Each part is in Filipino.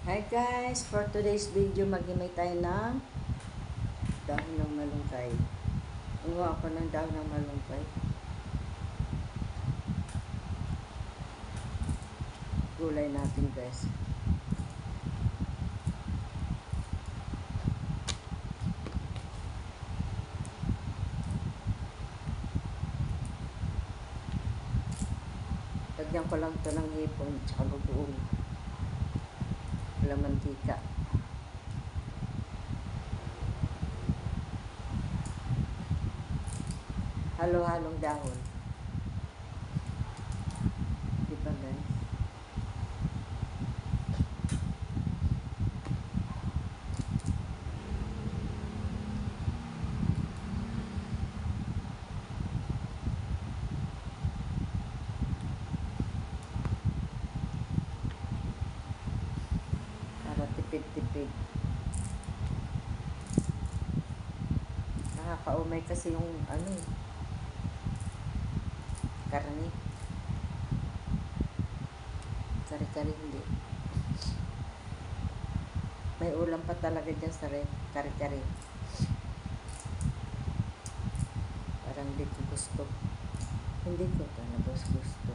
Hi guys! For today's video, maghimay tayo ng dahon ng malunggay. Uwa ako ng dahon ng malunggay. Gulay natin guys. Lagyan ko lang ito ng hipon tsaka lugoong. Walang mantika. Halo-halong dahon. Diba guys? Para tipid-tipid. Nakakaumay kasi yung karne. Kari-kari hindi. May ulam pa talaga dyan sa kari-kari. Parang hindi ko gusto. Hindi ko talaga gusto.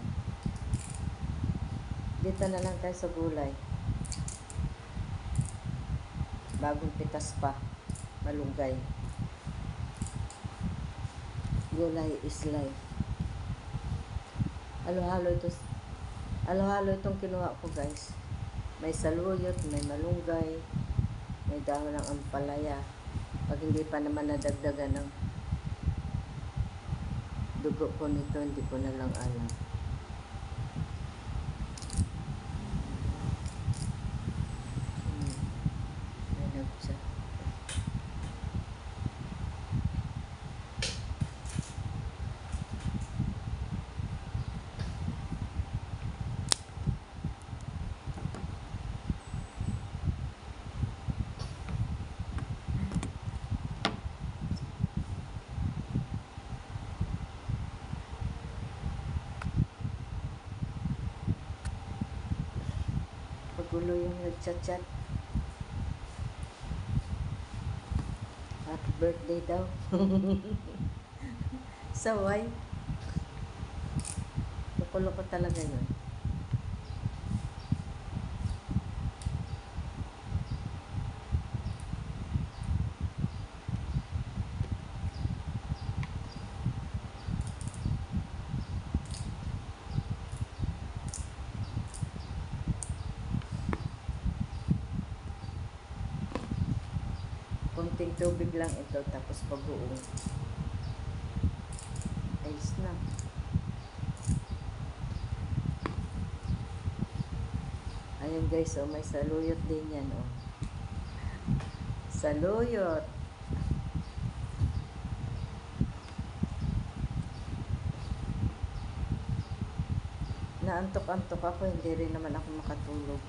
Dito na lang tayo sa gulay. Bagong pitas pa. Malunggay. Gulay is life. Halo-halo ito. Halo-halo itong kinuha ko guys. May saluyot, may malunggay, may dahon ng ampalaya. Pag hindi pa naman nadagdagan ng dugo ko nito, hindi ko na lang alam. May nagsa. Pagulo yung nagchat-chat. Happy birthday daw. Saway. Kukulo ko talaga yun. Kunting tubig lang ito, tapos pag-uong. Ayos na. Ayan guys, oh, may saluyot din yan, oh. Saluyot. Naantok-antok ako, hindi rin naman ako makatulog.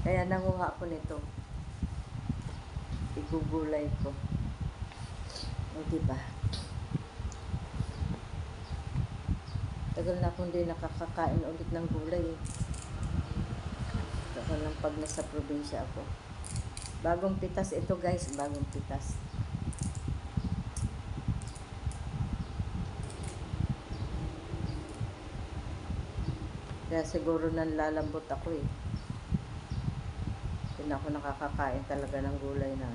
Kaya nanguha ako nito. Igugulay ko. O diba? Tagal na akong hindi nakakakain ulit ng gulay eh. Tagal lang pag nasa probinsya ako. Bagong pitas ito guys, bagong pitas. Kaya siguro nanlalambot ako eh. Hindi na ako nakakakain talaga ng gulay na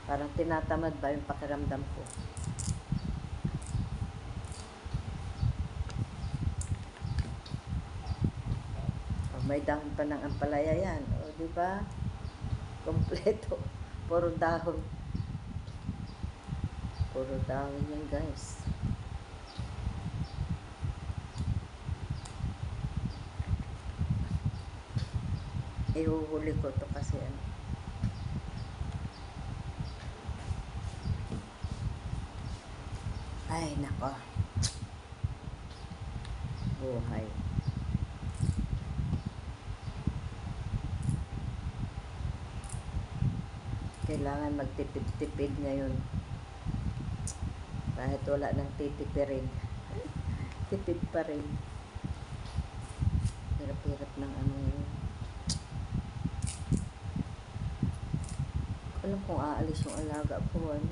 parang tinatamad ba yung pakiramdam ko. Oh, may dahon pa ng ampalaya yan. O, diba? Kompleto. Puro dahon. Puro dahon yan guys. Ihuhuli ko to kasi ay nako, buhay. Kailangan magtipid-tipid ngayon kahit wala nang titipirin. Tipid pa rin. Hirap Hirap ng ano yun. Alam kung aalis yung alaga ko, ano.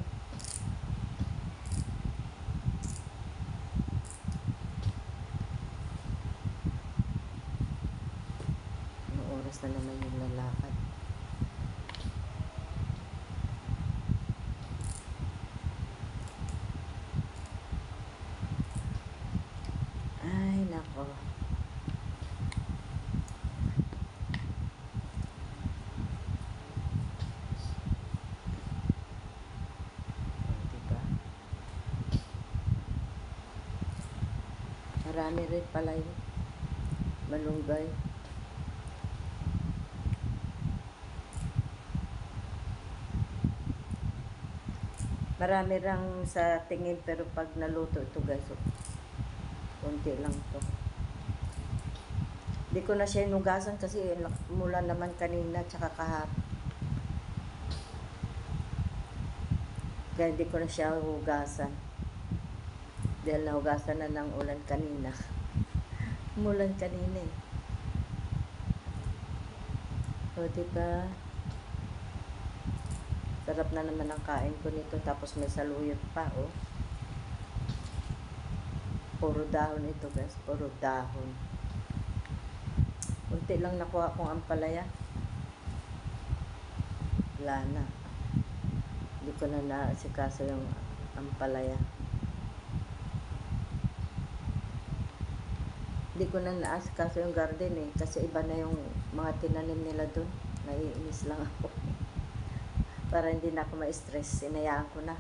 Anong oras na naman yung lalakad. Ay, nako. Diba? Marami rin pala yun. Malunggay. Marami rang sa tingin pero pag naluto ito guys, oh, konti lang to. Hindi ko na siya inugasan kasi mula naman kanina tsaka kahapon. Kaya hindi ko na siya hugasan. Dahil nahugasan na ng ulan kanina. Umulan kanina eh. O diba? Sarap na naman ang kain ko nito. Tapos may saluyot pa, oh. Puro dahon ito guys. Puro dahon. Unti lang nakuha kong ampalaya. Wala na. Hindi ko na naasikaso yung ampalaya. Hindi ko na naasikaso yung garden eh. Kasi iba na yung mga tinanim nila dun. Naiinis lang ako. Para hindi na ako ma-stress. Sinayaan ko na.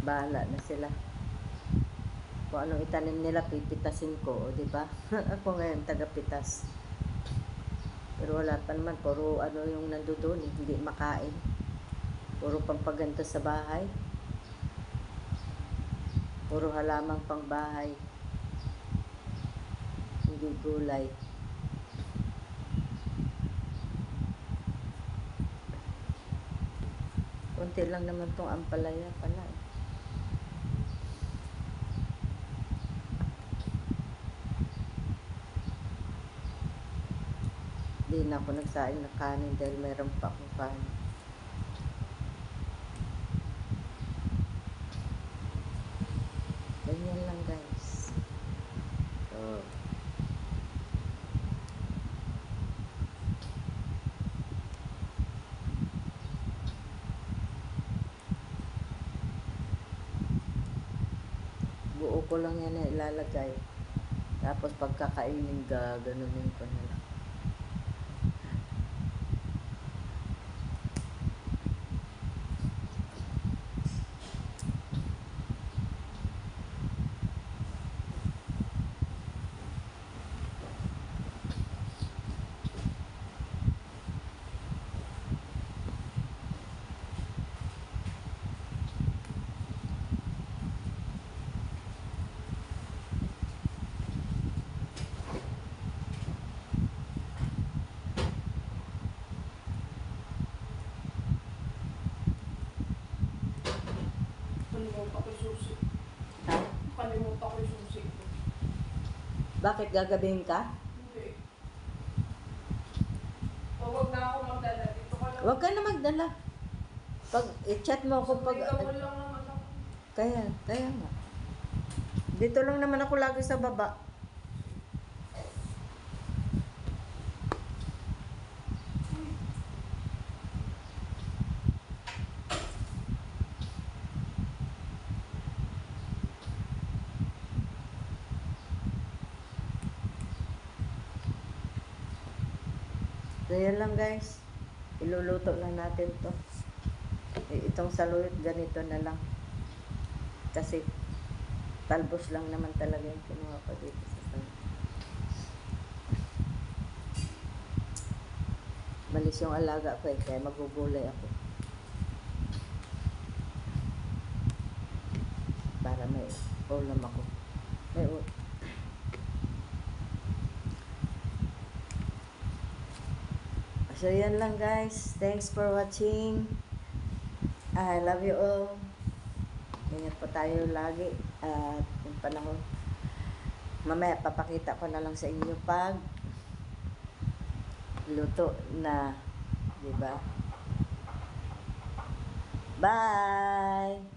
Bahala na sila. Kung anong itanim nila, pipitasin ko. O, diba? Ako ngayon, taga-pitas. Pero wala pa naman. Puro ano yung nandoon eh. Hindi makain. Puro pampaganda sa bahay. Puro halamang pang bahay. Hindi gulay. Konti lang naman tong ampalaya pala eh. Hindi na ako nagsaing na kanin dahil meron pa akong kanin. Ganyan lang guys. So, buo ko lang yan na ilalagay. Tapos pagkakainin gaganunin ko na lang. Kalimutan ko yung susi. Ha? Kalimutan ko yung susi ko. Bakit gagabihin ka? Hindi. Huwag na ako magdala. Dito ka lang. Huwag ka na magdala. Pag i-chat mo ako pag... Ikaw lang naman ako. Kaya nga. Dito lang naman ako lagi sa baba. So, yan lang guys. Iluluto lang natin to. Itong saluyot, ganito na lang. Kasi, talbos lang naman talaga yung kinuha ko dito sa saluyot. Malis yung alaga ko eh, kaya magugulay ako. Para may ulam ako. May So, yan lang guys. Thanks for watching. I love you all. Ingat po tayo lagi. At yung panahon. Mamaya papakita ko na lang sa inyo pag luto na. Diba? Bye!